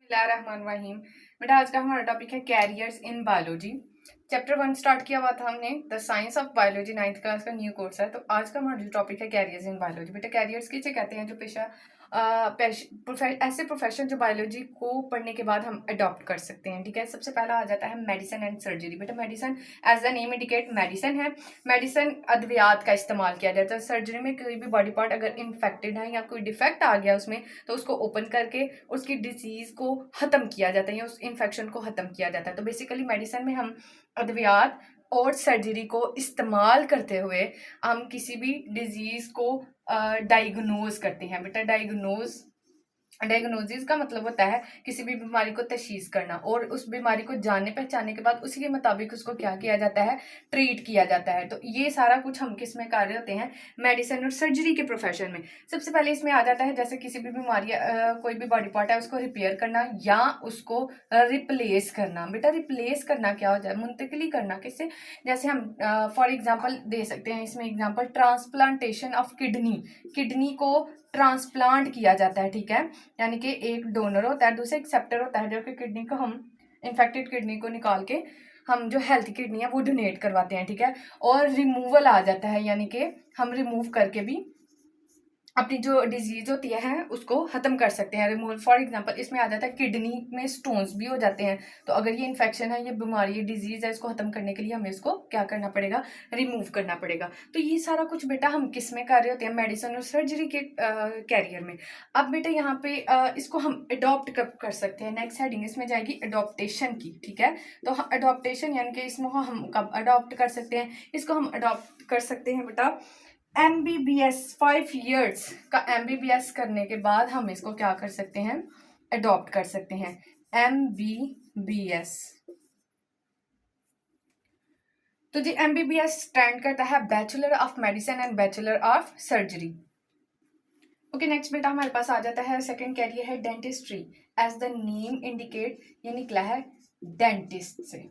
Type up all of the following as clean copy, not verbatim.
बिस्मिल्लाहिर्रहमानिर्रहीम। बेटा आज का हमारा टॉपिक है carriers in biology. Chapter 1 start किया हुआ था हमने, the science of biology, 9th class का न्यू कोर्स है। तो आज का हमारा जो टॉपिक है कैरियर्स इन बायोलॉजी। बेटा कैरियर्स किसे कहते हैं? जो ऐसे प्रोफेशन जो बायोलॉजी को पढ़ने के बाद हम अडॉप्ट कर सकते हैं। ठीक है, सबसे पहला आ जाता है मेडिसिन एंड सर्जरी। बेटा medicine as the name indicate medicine है। मेडिसिन अद्वियात का इस्तेमाल किया जाता है। सर्जरी में कोई भी बॉडी पार्ट अगर इन्फेक्टेड है या कोई डिफेक्ट आ गया उसमें, तो उसको ओपन करके उसकी डिजीज को खत्म किया जाता है या उस इन्फेक्शन को खत्म किया जाता है। तो बेसिकली मेडिसिन में हम अद्वियात और सर्जरी को इस्तेमाल करते हुए हम किसी भी डिजीज को डायग्नोज करते हैं। बेटा डायग्नोसिस का मतलब होता है किसी भी बीमारी को तशखीस करना, और उस बीमारी को जानने पहचानने के बाद उसी के मुताबिक उसको क्या किया जाता है, ट्रीट किया जाता है। तो ये सारा कुछ हम किस में कार्य होते हैं? मेडिसिन और सर्जरी के प्रोफेशन में। सबसे पहले इसमें आ जाता है जैसे किसी भी बीमारी कोई भी बॉडी पार्ट है उसको रिपेयर करना या उसको रिप्लेस करना। बेटा रिप्लेस करना क्या हो जाए? मुंतकिली करना। किससे? जैसे हम फॉर एग्जाम्पल दे सकते हैं इसमें एग्जाम्पल, ट्रांसप्लांटेशन ऑफ किडनी को ट्रांसप्लांट किया जाता है। ठीक है, यानी कि एक डोनर होता है, दूसरा एक्सेप्टर होता है, जो कि किडनी को हम इन्फेक्टेड किडनी को निकाल के हम जो हेल्थी किडनी है वो डोनेट करवाते हैं। ठीक है, और रिमूवल आ जाता है, यानी कि हम रिमूव करके भी अपनी जो डिजीज होती है उसको खत्म कर सकते हैं। रिमूवल फॉर एग्जांपल इसमें आ जाता है किडनी में स्टोन्स भी हो जाते हैं। तो अगर ये इन्फेक्शन है, ये बीमारी, ये डिजीज है, इसको खत्म करने के लिए हमें इसको क्या करना पड़ेगा? रिमूव करना पड़ेगा। तो ये सारा कुछ बेटा हम किस में कर रहे होते हैं? मेडिसिन और सर्जरी के कैरियर में। अब बेटा यहाँ पे इसको हम अडॉप्ट कब कर सकते हैं? नेक्स्ट हेडिंग इसमें जाएगी अडॉप्टेशन की। ठीक है, तो अडॉप्टेशन यानी कि इसमें हम कब अडॉप्ट कर सकते हैं? इसको हम अडॉप्ट कर सकते हैं बेटा MBBS 5 ईयर्स का MBBS करने के बाद हम इसको क्या कर सकते हैं? अडॉप्ट कर सकते हैं। MBBS, तो जी MBBS स्टैंड करता है bachelor of medicine and bachelor of surgery. Okay next बेटा हमारे पास आ जाता है सेकंड कैरियर है dentistry. As the name indicate, ये निकला है डेंटिस्ट से।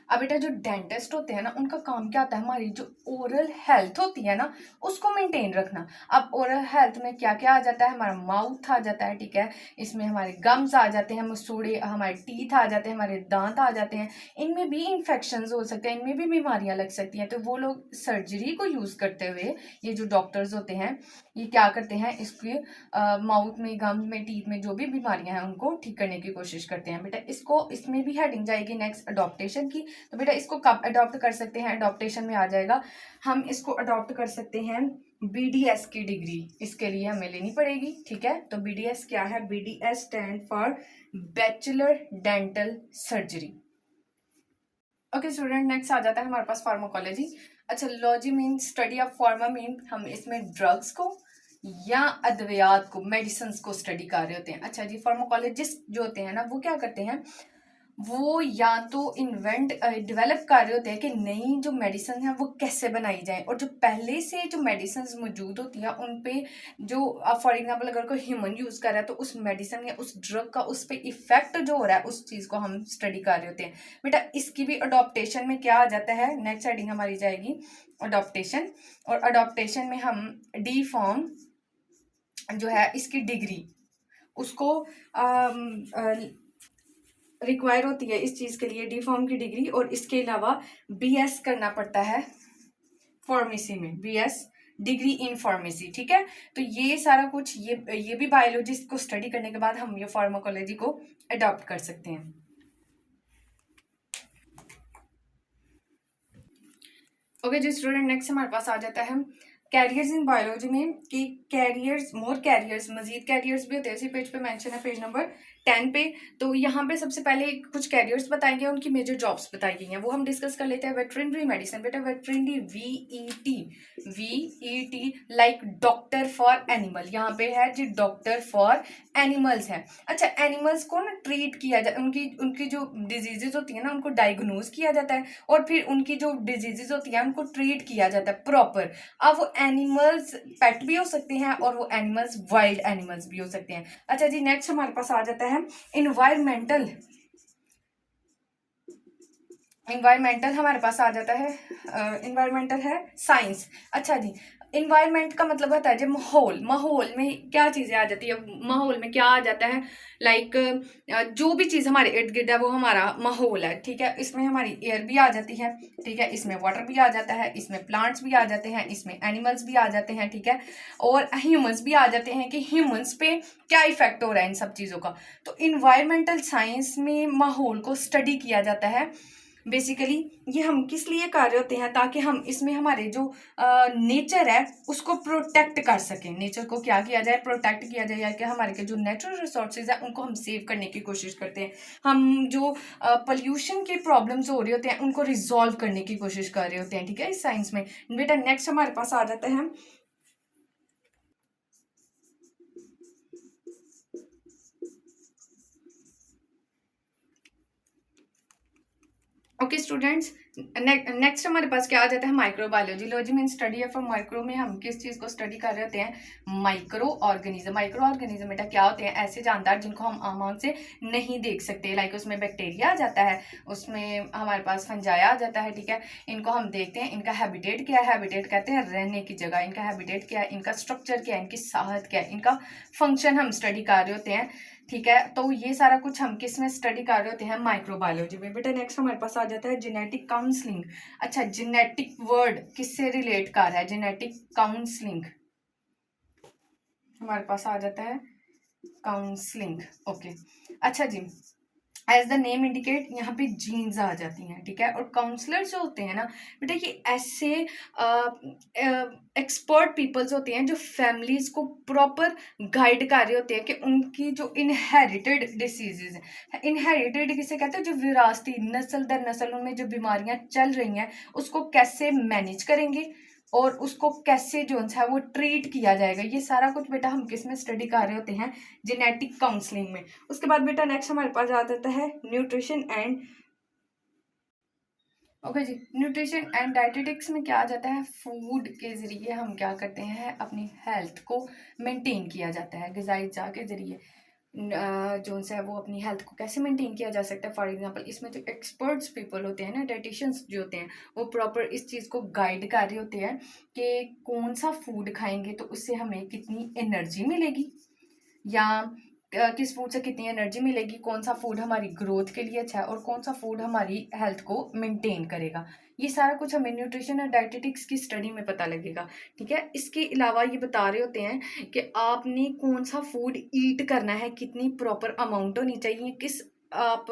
अब बेटा जो डेंटिस्ट होते हैं ना, उनका काम क्या होता है? हमारी जो ओरल हेल्थ होती है ना उसको मेंटेन रखना। अब ओरल हेल्थ में क्या क्या आ जाता है? हमारा माउथ आ जाता है। ठीक है, इसमें हमारे गम्स आ जाते हैं, मसूड़े, हमारे टीथ आ जाते हैं, हमारे दांत आ जाते हैं। इनमें भी इन्फेक्शन हो सकते हैं, इनमें भी बीमारियां लग सकती हैं। तो वो लोग सर्जरी को यूज करते हुए, ये जो डॉक्टर्स होते हैं ये क्या करते हैं? इसके माउथ में, गम्स में, टीथ में जो भी बीमारियां हैं उनको ठीक करने की कोशिश करते हैं। बेटा इसको, इसमें भी हेडिंग जाएगी नेक्स्ट अडॉप्टेशन की। तो बेटा इसको कब अडॉप्ट कर सकते हैं? अडॉप्टेशन में आ जाएगा, हम इसको अडॉप्ट कर सकते हैं BDS की डिग्री इसके लिए हमें लेनी पड़ेगी। ठीक है, तो BDS क्या है? BDS stand for bachelor dental surgery. Okay student, next आ जाता है हमारे पास फार्माकोलॉजी। अच्छा, logy mean study of pharma mean हम इसमें ड्रग्स को या अद्वियात को, मेडिसिन को स्टडी कर रहे होते हैं। अच्छा जी, फार्माकोलॉजिस्ट जो होते हैं ना वो क्या करते हैं? वो या तो डेवलप कर रहे होते हैं कि नई जो मेडिसिन है वो कैसे बनाई जाए, और जो पहले से जो मेडिसिन मौजूद होती है उन पे जो फॉर एग्जांपल अगर कोई ह्यूमन यूज कर रहा है तो उस मेडिसिन या उस ड्रग का उस पे इफेक्ट जो हो रहा है उस चीज को हम स्टडी कर रहे होते हैं। बेटा इसकी भी अडॉप्टेशन में क्या आ जाता है? नेक्स्ट हेडिंग हमारी जाएगी अडॉप्टेशन, और अडॉप्टेशन में हम डी फॉर्म जो है इसकी डिग्री उसको रिक्वायर होती है इस चीज के लिए, डी फॉर्म की डिग्री, और इसके अलावा BS करना पड़ता है फार्मेसी में, BS डिग्री इन फार्मेसी। ठीक है, तो ये सारा कुछ ये भी बायोलॉजिस्ट को स्टडी करने के बाद हम ये फार्माकोलॉजी को अडॉप्ट कर सकते हैं। ओके जी स्टूडेंट, नेक्स्ट हमारे पास आ जाता है कैरियर्स इन बायोलॉजी में कि कैरियर्स, मोर कैरियर्स, मजीद कैरियर्स भी होते हैं। इसी पेज पे मेंशन है, पेज नंबर 10 पे। तो यहाँ पे सबसे पहले कुछ कैरियर्स बताएंगे, उनकी मेजर जॉब्स बताई गई हैं, वो हम डिस्कस कर लेते हैं। वेटरनरी मेडिसिन, बेटा veterinary VET like doctor for animal, यहाँ पे है जी डॉक्टर फॉर एनिमल्स है। अच्छा, एनिमल्स को ना ट्रीट किया जाता है, उनकी उनकी जो डिजीजेज होती है ना उनको डायग्नोज किया जाता है, और फिर उनकी जो डिजीजेज होती है उनको ट्रीट किया जाता है प्रॉपर। अब वो एनिमल्स पेट भी हो सकते हैं और वो एनिमल्स वाइल्ड एनिमल्स भी हो सकते हैं। अच्छा जी, नेक्स्ट हमारे पास आ जाता है इन्वायरमेंटल। इन्वायरमेंटल हमारे पास आ जाता है, इन्वायरमेंटल है साइंस। अच्छा जी, इन्वायरमेंट का मतलब होता है जो माहौल, माहौल में क्या चीज़ें आ जाती है, माहौल में क्या आ जाता है, लाइक जो भी चीज़ हमारे इर्द गिर्द है वो हमारा माहौल है, ठीक है। इसमें हमारी एयर भी आ जाती है, ठीक है, इसमें वाटर भी आ जाता है, इसमें प्लांट्स भी आ जाते हैं, इसमें एनिमल्स भी आ जाते हैं, ठीक है, और ह्यूमंस भी आ जाते हैं कि ह्यूमंस पे क्या इफेक्ट हो रहा है इन सब चीज़ों का। तो इन्वायरमेंटल साइंस में माहौल को स्टडी किया जाता है। बेसिकली ये हम किस लिए कर रहे होते हैं, ताकि हम इसमें हमारे जो नेचर है उसको प्रोटेक्ट कर सकें। नेचर को क्या किया जाए, प्रोटेक्ट किया जाए, या कि हमारे के जो नेचुरल रिसोर्सेज है उनको हम सेव करने की कोशिश करते हैं। हम जो पोल्यूशन के प्रॉब्लम्स हो रहे होते हैं उनको रिजॉल्व करने की कोशिश कर रहे होते हैं, ठीक है, इस साइंस में। बेटा नेक्स्ट हमारे पास आ जाता है ओके स्टूडेंट्स, नेक्स्ट हमारे पास क्या आ जाता है, microbiology. Logy mean study of micro में हम किस चीज़ को स्टडी कर रहे होते हैं, माइक्रो ऑर्गेनिज्म। माइक्रो ऑर्गेनिज्म बेटा क्या होते हैं, ऐसे जानदार जिनको हम आम आँख से नहीं देख सकते, लाइक उसमें बैक्टीरिया आ जाता है, उसमें हमारे पास फंजाया आ जाता है, ठीक है। इनको हम देखते हैं, इनका हैबिटेट क्या है, हैबिटेट कहते हैं रहने की जगह, इनका हैबिटेट क्या है, इनका स्ट्रक्चर क्या है, इनकी साहत क्या है, इनका फंक्शन हम स्टडी कर रहे होते हैं, ठीक है। तो ये सारा कुछ हम किस में स्टडी कर रहे होते हैं, माइक्रोबायोलॉजी में। बेटा नेक्स्ट हमारे पास आ जाता है जेनेटिक काउंसलिंग। अच्छा, जेनेटिक वर्ड किससे रिलेट कर रहा है, जेनेटिक काउंसलिंग हमारे पास आ जाता है, काउंसलिंग, ओके। अच्छा जी, एज द नेम इंडिकेट यहाँ पे जीन्स आ जाती हैं, ठीक है। और काउंसलर जो होते हैं ना बेटा, ये ऐसे एक्सपर्ट पीपल्स होते हैं जो फैमिलीज को प्रॉपर गाइड कर रहे होते हैं कि उनकी जो इनहेरिटेड डिसीजेज हैं, इनहेरिटेड किसे कहते हैं, जो विरासती नस्ल दर नस्ल उनमें जो बीमारियां चल रही हैं उसको कैसे मैनेज करेंगे और उसको कैसे जो है वो ट्रीट किया जाएगा। ये सारा कुछ बेटा हम किस में स्टडी कर रहे होते हैं, जेनेटिक काउंसलिंग में। उसके बाद बेटा नेक्स्ट हमारे पास आ जाता है nutrition and, okay ji, nutrition and dietetics में क्या आ जाता है, फूड के ज़रिए हम क्या करते हैं, अपनी हेल्थ को मेंटेन किया जाता है, ग़िज़ाई अज्जा के ज़रिए जो है वो अपनी हेल्थ को कैसे मेंटेन किया जा सकता है। फॉर एग्जांपल इसमें जो एक्सपर्ट्स पीपल होते हैं ना, डाइटिशियंस जो होते हैं, वो प्रॉपर इस चीज़ को गाइड कर रहे होते हैं कि कौन सा फूड खाएंगे तो उससे हमें कितनी एनर्जी मिलेगी, या किस फूड से कितनी एनर्जी मिलेगी, कौन सा फूड हमारी ग्रोथ के लिए अच्छा है और कौन सा फूड हमारी हेल्थ को मेंटेन करेगा। ये सारा कुछ हमें न्यूट्रिशन और डाइटेटिक्स की स्टडी में पता लगेगा, ठीक है। इसके अलावा ये बता रहे होते हैं कि आपने कौन सा फूड ईट करना है, कितनी प्रॉपर अमाउंट होनी चाहिए, किस आप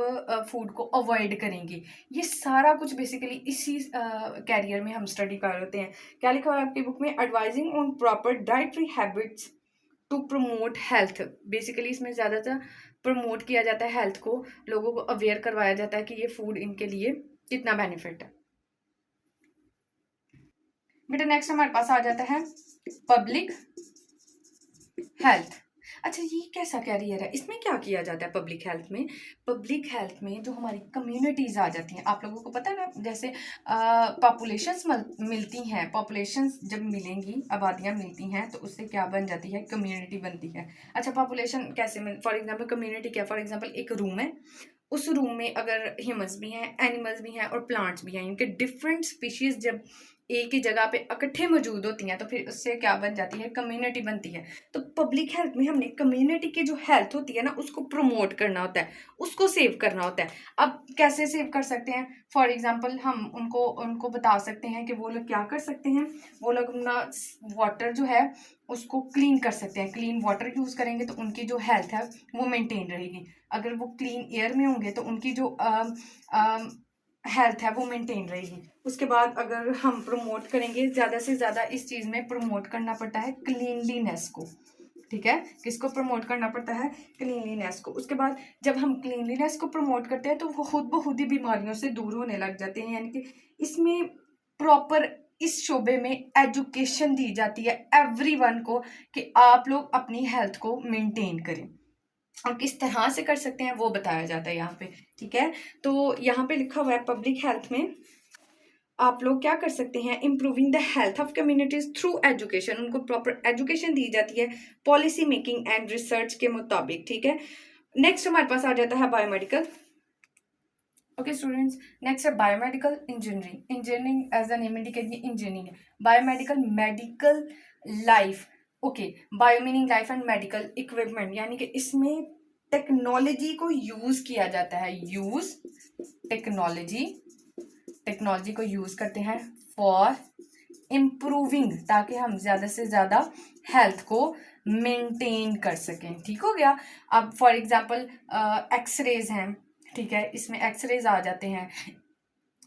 फूड को अवॉइड करेंगे। ये सारा कुछ बेसिकली इसी कैरियर में हम स्टडी कर रहे होते हैं। क्या लिखा हुआ है आपकी बुक में, advising on proper dietary habits to promote health. Basically इसमें ज़्यादातर प्रमोट किया जाता है हेल्थ को, लोगों को अवेयर करवाया जाता है कि ये फूड इनके लिए कितना बेनिफिट है। बेटा नेक्स्ट हमारे पास आ जाता है पब्लिक हेल्थ। अच्छा, ये कैसा कैरियर है, इसमें क्या किया जाता है पब्लिक हेल्थ में, पब्लिक हेल्थ में जो हमारी कम्युनिटीज़ आ जाती हैं, आप लोगों को पता है ना, जैसे पॉपुलेशंस मिलती हैं, पॉपुलेशंस जब मिलेंगी, आबादियाँ मिलती हैं तो उससे क्या बन जाती है, कम्युनिटी बनती है। अच्छा, पॉपुलेशन कैसे मिल, फॉर एग्जांपल कम्युनिटी क्या, फॉर एग्जांपल एक रूम है, उस रूम में अगर ह्यूमंस भी हैं, एनिमल्स भी हैं और प्लांट्स भी हैं, इनके डिफरेंट स्पीशीज़ जब एक ही जगह पे इकट्ठे मौजूद होती हैं तो फिर उससे क्या बन जाती है, कम्युनिटी बनती है। तो पब्लिक हेल्थ में हमने कम्युनिटी की जो हेल्थ होती है ना उसको प्रमोट करना होता है, उसको सेव करना होता है। अब कैसे सेव कर सकते हैं, फॉर एग्जांपल हम उनको उनको बता सकते हैं कि वो लोग क्या कर सकते हैं, वो लोग अपना वाटर जो है उसको क्लीन कर सकते हैं, क्लीन वाटर यूज़ करेंगे तो उनकी जो हेल्थ है वो मेंटेन रहेगी। अगर वो क्लीन एयर में होंगे तो उनकी जो हेल्थ है वो मेंटेन रहेगी। उसके बाद अगर हम प्रमोट करेंगे, ज़्यादा से ज़्यादा इस चीज़ में प्रमोट करना पड़ता है क्लीनलीनेस को, ठीक है। किसको प्रमोट करना पड़ता है, क्लीनलीनेस को। उसके बाद जब हम क्लीनलीनेस को प्रमोट करते हैं तो वो खुद ब खुद ही बीमारियों से दूर होने लग जाते हैं। यानी कि इसमें प्रॉपर इस शोबे में एजुकेशन दी जाती है एवरीवन को कि आप लोग अपनी हेल्थ को मेंटेन करें और किस तरह से कर सकते हैं वो बताया जाता है यहाँ पे, ठीक है। तो यहाँ पे लिखा हुआ है पब्लिक हेल्थ में आप लोग क्या कर सकते हैं, improving the health of communities through education, उनको प्रॉपर एजुकेशन दी जाती है पॉलिसी मेकिंग एंड रिसर्च के मुताबिक, ठीक है। नेक्स्ट हमारे पास आ जाता है बायोमेडिकल। ओके स्टूडेंट्स, नेक्स्ट है biomedical engineering. Engineering as the name indicate ये इंजीनियरिंग है। Biomedical medical life, okay, bio meaning life and medical equipment, यानी कि इसमें टेक्नोलॉजी को यूज किया जाता है। यूज टेक्नोलॉजी, टेक्नोलॉजी को यूज करते हैं फॉर इम्प्रूविंग, ताकि हम ज्यादा से ज्यादा हेल्थ को मेंटेन कर सकें। ठीक हो गया। अब फॉर एग्जांपल एक्सरेज हैं, ठीक है, इसमें एक्सरेज आ जाते हैं,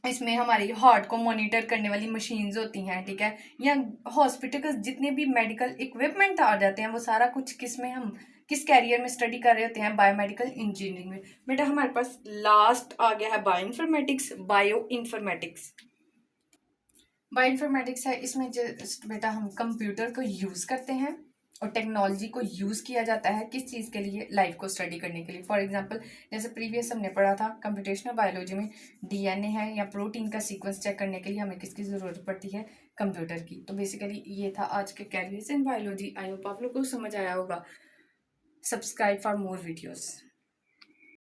इसमें हमारी हार्ट को मॉनिटर करने वाली मशीन्स होती हैं, ठीक है, या हॉस्पिटल के जितने भी मेडिकल इक्विपमेंट आ जाते हैं, वो सारा कुछ किस में हम किस कैरियर में स्टडी कर रहे होते हैं, बायोमेडिकल इंजीनियरिंग में। बेटा हमारे पास लास्ट आ गया है bio informatics. Bio informatics, bio informatics है, इसमें जस्ट बेटा हम कंप्यूटर को यूज करते हैं और टेक्नोलॉजी को यूज किया जाता है किस चीज के लिए, लाइफ को स्टडी करने के लिए। फॉर एग्जांपल जैसे प्रीवियस हमने पढ़ा था कंप्यूटेशनल बायोलॉजी में, डीएनए है या प्रोटीन का सीक्वेंस चेक करने के लिए हमें किसकी जरूरत पड़ती है, कंप्यूटर की। तो बेसिकली ये था आज के carriers in biology. I hope आप लोग को समझ आया होगा। Subscribe for more videos.